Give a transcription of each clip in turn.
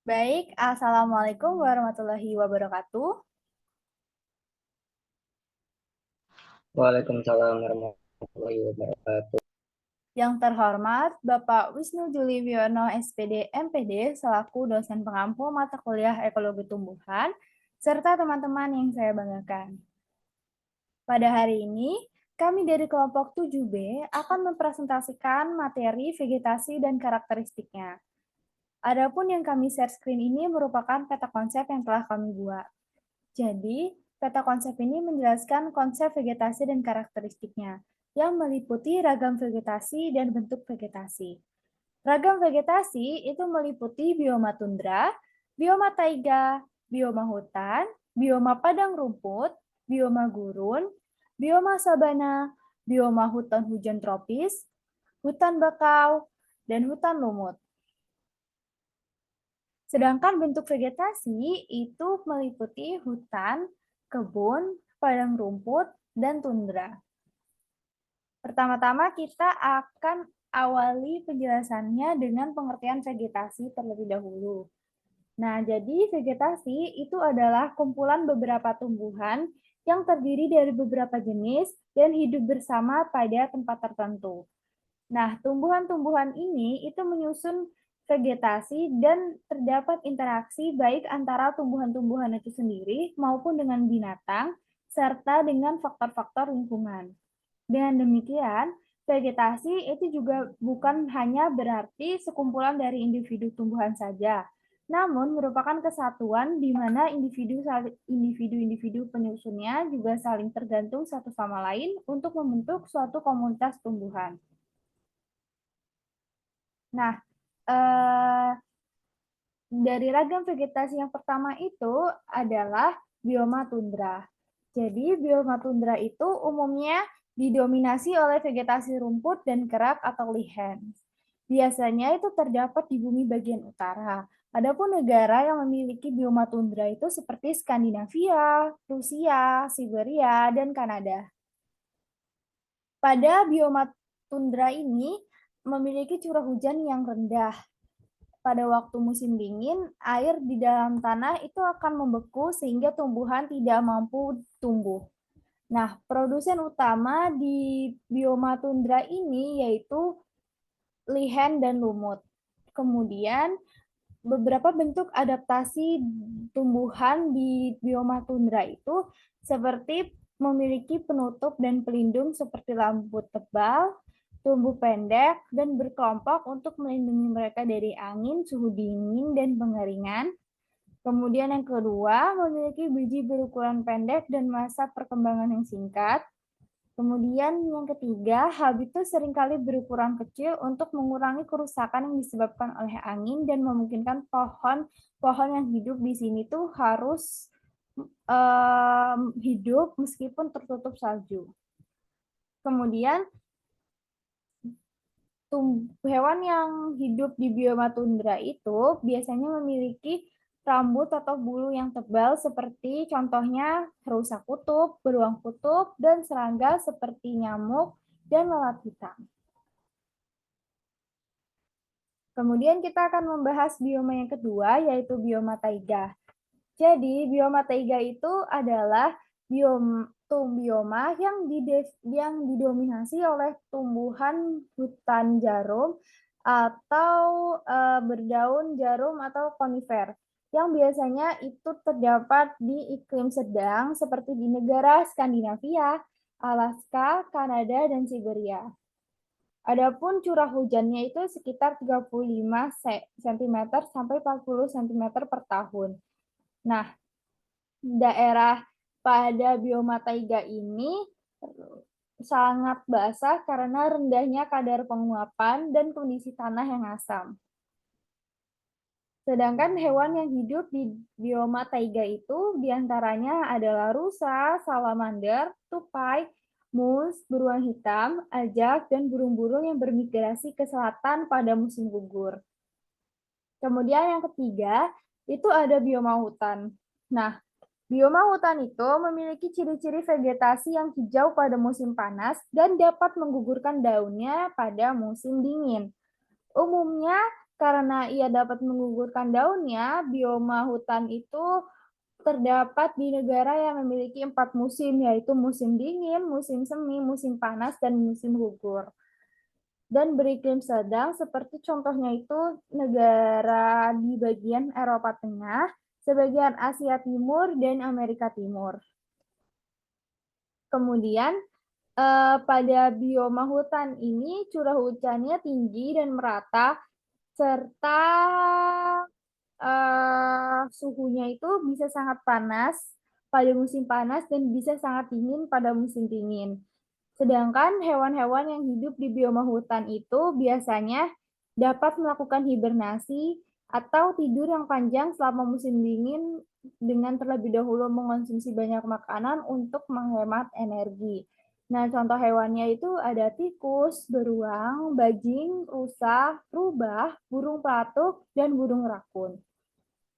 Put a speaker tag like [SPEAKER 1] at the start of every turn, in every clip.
[SPEAKER 1] Baik, Assalamualaikum warahmatullahi wabarakatuh.
[SPEAKER 2] Waalaikumsalam warahmatullahi wabarakatuh.
[SPEAKER 1] Yang terhormat Bapak Wisnu Juli Wiono, SPD, MPD, selaku dosen pengampu mata kuliah Ekologi Tumbuhan, serta teman-teman yang saya banggakan. Pada hari ini, kami dari kelompok 7B akan mempresentasikan materi vegetasi dan karakteristiknya. Adapun yang kami share screen ini merupakan peta konsep yang telah kami buat. Jadi, peta konsep ini menjelaskan konsep vegetasi dan karakteristiknya, yang meliputi ragam vegetasi dan bentuk vegetasi. Ragam vegetasi itu meliputi bioma tundra, bioma taiga, bioma hutan, bioma padang rumput, bioma gurun, bioma sabana, bioma hutan hujan tropis, hutan bakau, dan hutan lumut. Sedangkan bentuk vegetasi itu meliputi hutan, kebun, padang rumput, dan tundra. Pertama-tama kita akan awali penjelasannya dengan pengertian vegetasi terlebih dahulu. Nah, jadi vegetasi itu adalah kumpulan beberapa tumbuhan yang terdiri dari beberapa jenis dan hidup bersama pada tempat tertentu. Nah, tumbuhan-tumbuhan ini itu menyusun vegetasi dan terdapat interaksi baik antara tumbuhan-tumbuhan itu sendiri maupun dengan binatang serta dengan faktor-faktor lingkungan. Dengan demikian, vegetasi itu juga bukan hanya berarti sekumpulan dari individu tumbuhan saja, namun merupakan kesatuan di mana individu-individu penyusunnya juga saling tergantung satu sama lain untuk membentuk suatu komunitas tumbuhan. Nah, eh, dari ragam vegetasi yang pertama itu adalah bioma tundra. Jadi, bioma tundra itu umumnya didominasi oleh vegetasi rumput dan kerak atau lichens. Biasanya itu terdapat di bumi bagian utara. Adapun negara yang memiliki bioma tundra itu seperti Skandinavia, Rusia, Siberia, dan Kanada. Pada bioma tundra ini memiliki curah hujan yang rendah. Pada waktu musim dingin, air di dalam tanah itu akan membeku sehingga tumbuhan tidak mampu tumbuh. Nah, produsen utama di bioma tundra ini yaitu lihen dan lumut. Kemudian, beberapa bentuk adaptasi tumbuhan di bioma tundra itu seperti memiliki penutup dan pelindung seperti rambut tebal, tumbuh pendek, dan berkelompok untuk melindungi mereka dari angin, suhu dingin, dan pengeringan. Kemudian yang kedua, memiliki biji berukuran pendek dan masa perkembangan yang singkat. Kemudian yang ketiga, habitus seringkali berukuran kecil untuk mengurangi kerusakan yang disebabkan oleh angin dan memungkinkan pohon-pohon yang hidup di sini tuh harus hidup meskipun tertutup salju. Kemudian hewan yang hidup di bioma tundra itu biasanya memiliki rambut atau bulu yang tebal seperti contohnya rusa kutub, beruang kutub, dan serangga seperti nyamuk dan lalat hitam. Kemudian kita akan membahas bioma yang kedua, yaitu bioma taiga. Jadi, bioma taiga itu adalah bioma yang didominasi oleh tumbuhan hutan jarum atau berdaun jarum atau konifer yang biasanya itu terdapat di iklim sedang seperti di negara Skandinavia, Alaska, Kanada, dan Siberia. Adapun curah hujannya itu sekitar 35 cm sampai 40 cm per tahun. Nah, daerah pada bioma taiga ini sangat basah karena rendahnya kadar penguapan dan kondisi tanah yang asam. Sedangkan hewan yang hidup di bioma taiga itu diantaranya adalah rusa, salamander, tupai, mus, beruang hitam, ajak, dan burung-burung yang bermigrasi ke selatan pada musim gugur. Kemudian yang ketiga, itu ada bioma hutan. Nah, bioma hutan itu memiliki ciri-ciri vegetasi yang hijau pada musim panas dan dapat menggugurkan daunnya pada musim dingin. Umumnya, Karena ia dapat menggugurkan daunnya, bioma hutan itu terdapat di negara yang memiliki 4 musim, yaitu musim dingin, musim semi, musim panas, dan musim gugur. Dan beriklim sedang seperti contohnya itu negara di bagian Eropa Tengah, sebagian Asia Timur, dan Amerika Timur. Kemudian pada bioma hutan ini curah hujannya tinggi dan merata, serta suhunya itu bisa sangat panas pada musim panas dan bisa sangat dingin pada musim dingin. Sedangkan hewan-hewan yang hidup di bioma hutan itu biasanya dapat melakukan hibernasi atau tidur yang panjang selama musim dingin dengan terlebih dahulu mengonsumsi banyak makanan untuk menghemat energi. Nah, contoh hewannya itu ada tikus, beruang, bajing, rusa, rubah, burung pelatuk, dan burung rakun.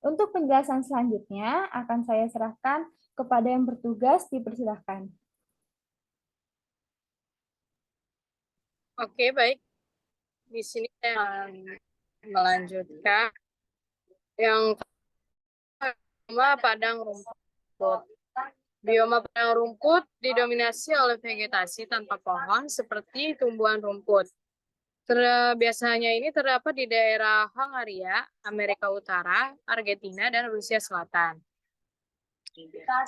[SPEAKER 1] Untuk penjelasan selanjutnya akan saya serahkan kepada yang bertugas, dipersilahkan.
[SPEAKER 3] Oke, baik. Di sini saya melanjutkan yang bioma padang rumput. Bioma padang rumput didominasi oleh vegetasi tanpa pohon seperti tumbuhan rumput. Biasanya ini terdapat di daerah Hongaria, Amerika Utara, Argentina, dan Rusia Selatan.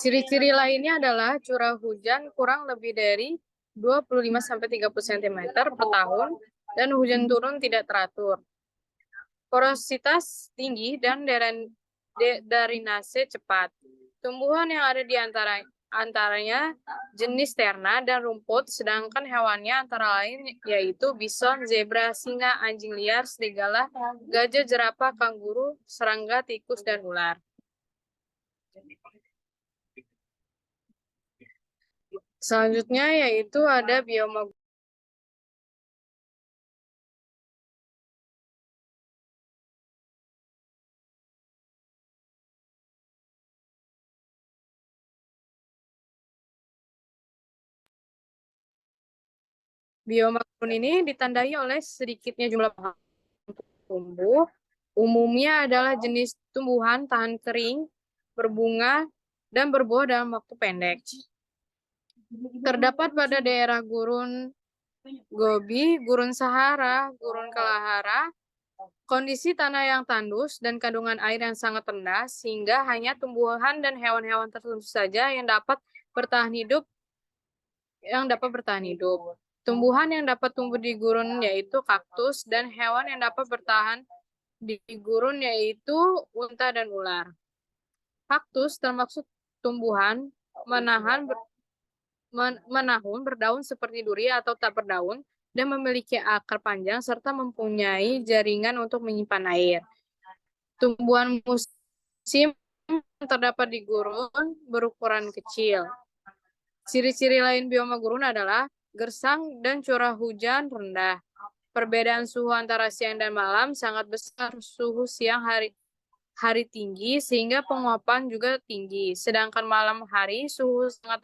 [SPEAKER 3] Ciri-ciri lainnya adalah curah hujan kurang lebih dari 25-30 cm per tahun dan hujan turun tidak teratur. Porositas tinggi dan drainase cepat. Tumbuhan yang ada di antaranya jenis terna dan rumput, sedangkan hewannya antara lain yaitu bison, zebra, singa, anjing liar, serigala, gajah, jerapah, kanguru, serangga, tikus, dan ular. Selanjutnya yaitu ada bioma Bioma gurun ini ditandai oleh sedikitnya jumlah pohon tumbuh. Umumnya adalah jenis tumbuhan tahan kering, berbunga, dan berbuah dalam waktu pendek. Terdapat pada daerah gurun Gobi, gurun Sahara, gurun Kalahara, kondisi tanah yang tandus dan kandungan air yang sangat rendah, sehingga hanya tumbuhan dan hewan-hewan tertentu saja yang dapat bertahan hidup. Tumbuhan yang dapat tumbuh di gurun yaitu kaktus, dan hewan yang dapat bertahan di gurun yaitu unta dan ular. Kaktus termasuk tumbuhan menahun berdaun seperti duri atau tak berdaun dan memiliki akar panjang serta mempunyai jaringan untuk menyimpan air. Tumbuhan musim terdapat di gurun berukuran kecil. Ciri-ciri lain bioma gurun adalah gersang dan curah hujan rendah. Perbedaan suhu antara siang dan malam sangat besar. Suhu siang hari tinggi sehingga penguapan juga tinggi. Sedangkan malam hari suhu sangat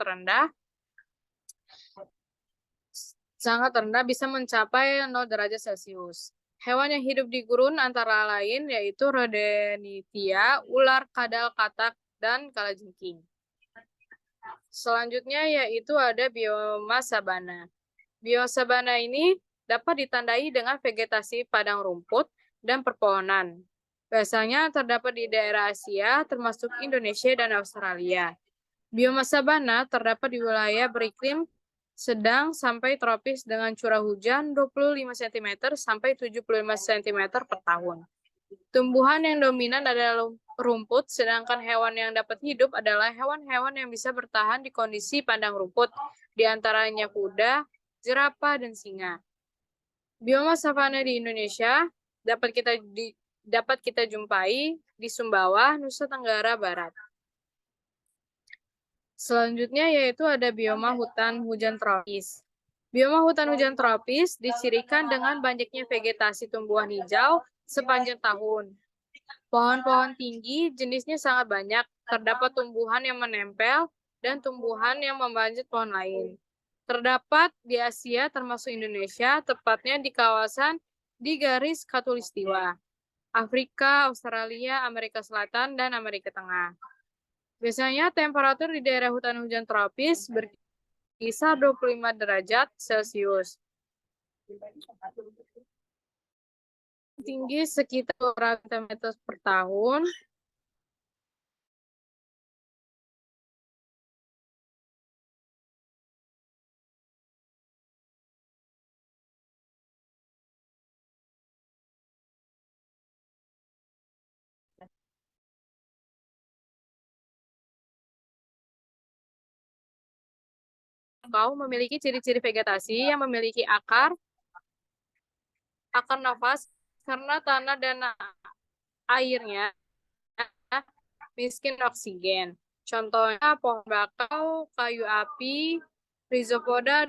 [SPEAKER 3] rendah bisa mencapai 0 derajat Celcius. Hewan yang hidup di gurun antara lain yaitu Rhodenitia, ular, kadal, katak, dan kalajengking. Selanjutnya yaitu ada bioma sabana. Bioma sabana ini dapat ditandai dengan vegetasi padang rumput dan perpohonan. Biasanya terdapat di daerah Asia, termasuk Indonesia dan Australia. Bioma sabana terdapat di wilayah beriklim sedang sampai tropis dengan curah hujan 25 cm sampai 75 cm per tahun. Tumbuhan yang dominan adalah rumput, sedangkan hewan yang dapat hidup adalah hewan-hewan yang bisa bertahan di kondisi padang rumput, di antaranya kuda, jerapah, dan singa. Bioma savana di Indonesia dapat kita jumpai di Sumbawa, Nusa Tenggara Barat. Selanjutnya yaitu ada bioma hutan hujan tropis. Bioma hutan hujan tropis dicirikan dengan banyaknya vegetasi tumbuhan hijau sepanjang tahun. Pohon-pohon tinggi jenisnya sangat banyak, terdapat tumbuhan yang menempel dan tumbuhan yang memanjat pohon lain. Terdapat di Asia termasuk Indonesia, tepatnya di kawasan di garis khatulistiwa. Afrika, Australia, Amerika Selatan, dan Amerika Tengah. Biasanya temperatur di daerah hutan hujan tropis berkisar 25 derajat Celcius. Tinggi sekitar 200 meter per tahun. Kau memiliki ciri-ciri vegetasi yang memiliki akar nafas karena tanah dan airnya miskin oksigen. Contohnya pohon bakau, kayu api, rhizopoda,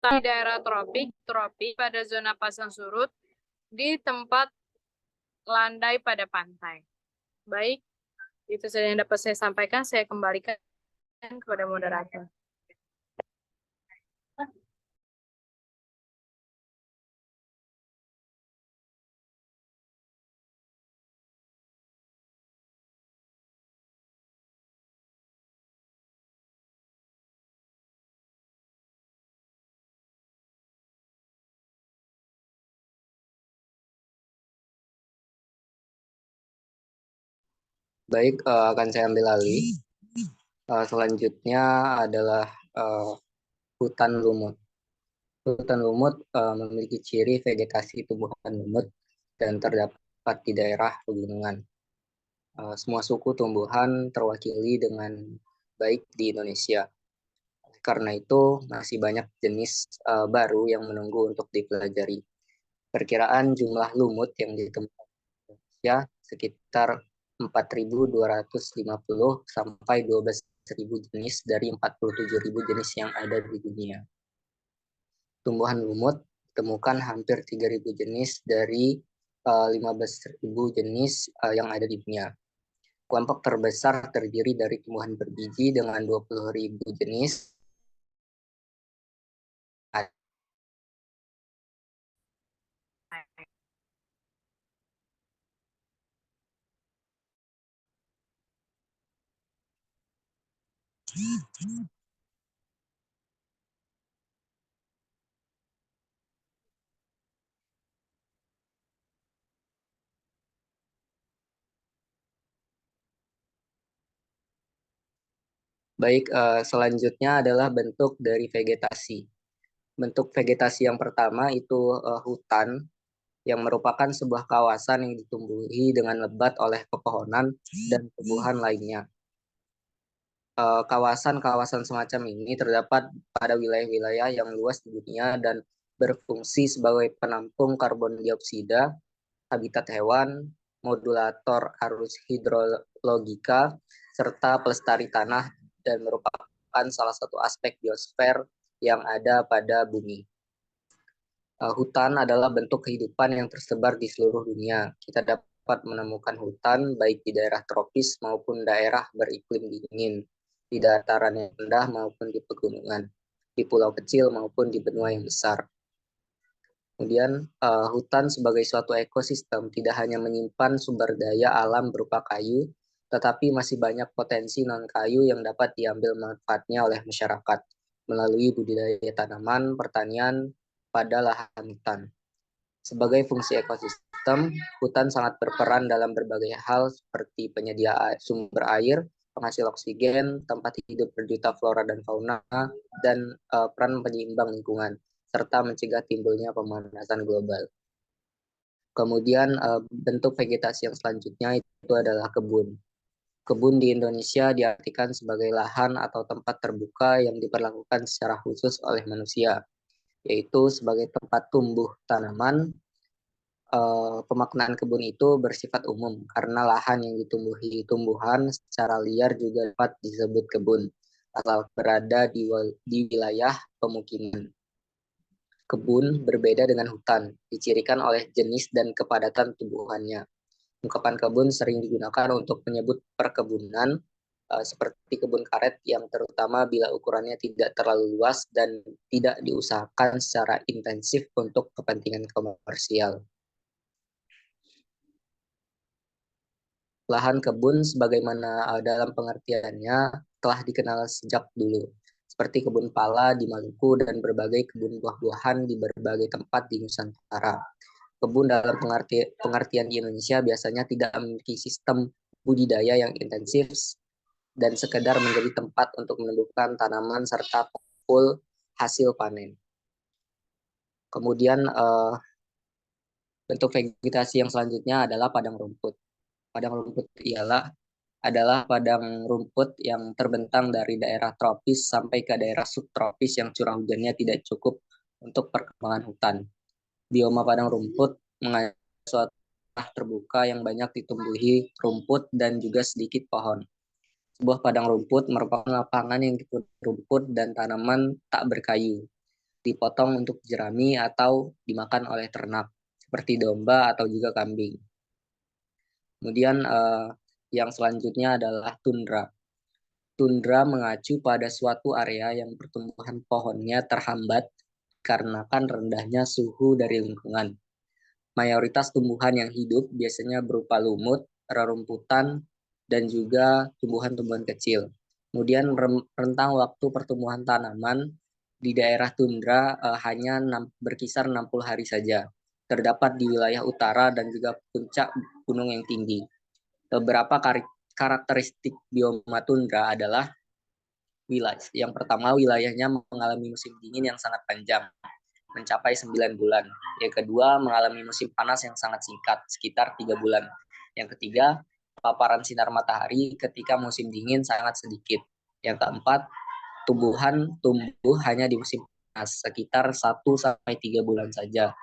[SPEAKER 3] di daerah tropik pada zona pasang surut di tempat landai pada pantai. Baik, itu saja yang dapat saya sampaikan. Saya kembalikan kepada moderator.
[SPEAKER 2] Baik, akan saya ambil alih. Selanjutnya adalah hutan lumut. Hutan lumut memiliki ciri vegetasi tumbuhan lumut dan terdapat di daerah pegunungan. Semua suku tumbuhan terwakili dengan baik di Indonesia. Karena itu masih banyak jenis baru yang menunggu untuk dipelajari. Perkiraan jumlah lumut yang ditemukan di Indonesia sekitar 4.250 sampai 12.000 jenis dari 47.000 jenis yang ada di dunia. Tumbuhan lumut ditemukan hampir 3.000 jenis dari 15.000 jenis yang ada di dunia. Kelompok terbesar terdiri dari tumbuhan berbiji dengan 20.000 jenis. Baik, selanjutnya adalah bentuk dari vegetasi. Bentuk vegetasi yang pertama itu hutan, yang merupakan sebuah kawasan yang ditumbuhi dengan lebat oleh pepohonan dan tumbuhan lainnya. Kawasan-kawasan semacam ini terdapat pada wilayah-wilayah yang luas di dunia dan berfungsi sebagai penampung karbon dioksida, habitat hewan, modulator arus hidrologika, serta pelestari tanah dan merupakan salah satu aspek biosfer yang ada pada bumi. Hutan adalah bentuk kehidupan yang tersebar di seluruh dunia. Kita dapat menemukan hutan baik di daerah tropis maupun daerah beriklim dingin, di dataran yang rendah maupun di pegunungan, di pulau kecil maupun di benua yang besar. Kemudian hutan sebagai suatu ekosistem tidak hanya menyimpan sumber daya alam berupa kayu, tetapi masih banyak potensi non-kayu yang dapat diambil manfaatnya oleh masyarakat melalui budidaya tanaman, pertanian pada lahan hutan. Sebagai fungsi ekosistem, hutan sangat berperan dalam berbagai hal seperti penyedia sumber air, penghasil oksigen, tempat hidup berjuta flora dan fauna, dan peran penyeimbang lingkungan, serta mencegah timbulnya pemanasan global. Kemudian bentuk vegetasi yang selanjutnya itu adalah kebun. Kebun di Indonesia diartikan sebagai lahan atau tempat terbuka yang diperlakukan secara khusus oleh manusia, yaitu sebagai tempat tumbuh tanaman. Pemaknaan kebun itu bersifat umum karena lahan yang ditumbuhi tumbuhan secara liar juga dapat disebut kebun, asal berada di wilayah pemukiman. Kebun berbeda dengan hutan, dicirikan oleh jenis dan kepadatan tumbuhannya. Ungkapan kebun sering digunakan untuk menyebut perkebunan seperti kebun karet yang terutama bila ukurannya tidak terlalu luas dan tidak diusahakan secara intensif untuk kepentingan komersial. Lahan kebun sebagaimana dalam pengertiannya telah dikenal sejak dulu, seperti kebun pala di Maluku dan berbagai kebun buah-buahan di berbagai tempat di Nusantara. Kebun dalam pengertian di Indonesia biasanya tidak memiliki sistem budidaya yang intensif dan sekedar menjadi tempat untuk menumbuhkan tanaman serta pengumpulan hasil panen. Kemudian bentuk vegetasi yang selanjutnya adalah padang rumput. Padang rumput adalah padang rumput yang terbentang dari daerah tropis sampai ke daerah subtropis yang curah hujannya tidak cukup untuk perkembangan hutan. Bioma padang rumput mengandung suatu terbuka yang banyak ditumbuhi rumput dan juga sedikit pohon. Sebuah padang rumput merupakan lapangan yang dipenuhi rumput dan tanaman tak berkayu, dipotong untuk jerami atau dimakan oleh ternak, seperti domba atau juga kambing. Kemudian yang selanjutnya adalah tundra. Tundra mengacu pada suatu area yang pertumbuhan pohonnya terhambat karena rendahnya suhu dari lingkungan. Mayoritas tumbuhan yang hidup biasanya berupa lumut, rerumputan, dan juga tumbuhan-tumbuhan kecil. Kemudian rentang waktu pertumbuhan tanaman di daerah tundra hanya berkisar 60 hari saja. Terdapat di wilayah utara dan juga puncak gunung yang tinggi. Beberapa karakteristik bioma tundra adalah yang pertama, wilayahnya mengalami musim dingin yang sangat panjang, mencapai 9 bulan. Yang kedua, mengalami musim panas yang sangat singkat, sekitar 3 bulan. Yang ketiga, paparan sinar matahari ketika musim dingin sangat sedikit. Yang keempat, tumbuhan tumbuh hanya di musim panas, sekitar 1-3 bulan saja.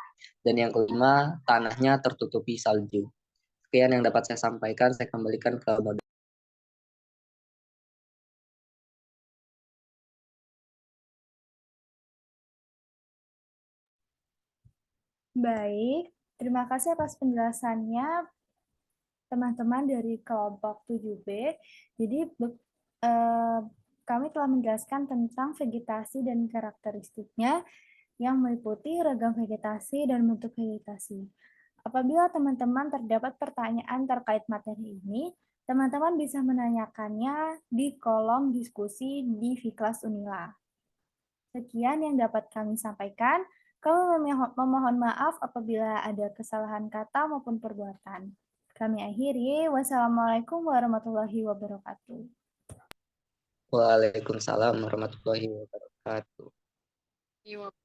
[SPEAKER 2] Dan yang kelima, tanahnya tertutupi salju. Sekian yang dapat saya sampaikan, saya kembalikan ke moderator.
[SPEAKER 1] Baik, terima kasih atas penjelasannya teman-teman dari kelompok 7B. Jadi kami telah menjelaskan tentang vegetasi dan karakteristiknya yang meliputi ragam vegetasi dan bentuk vegetasi. Apabila teman-teman terdapat pertanyaan terkait materi ini, teman-teman bisa menanyakannya di kolom diskusi di Viklas Unila. Sekian yang dapat kami sampaikan. Kami memohon maaf apabila ada kesalahan kata maupun perbuatan. Kami akhiri. Wassalamualaikum warahmatullahi wabarakatuh.
[SPEAKER 2] Waalaikumsalam warahmatullahi wabarakatuh.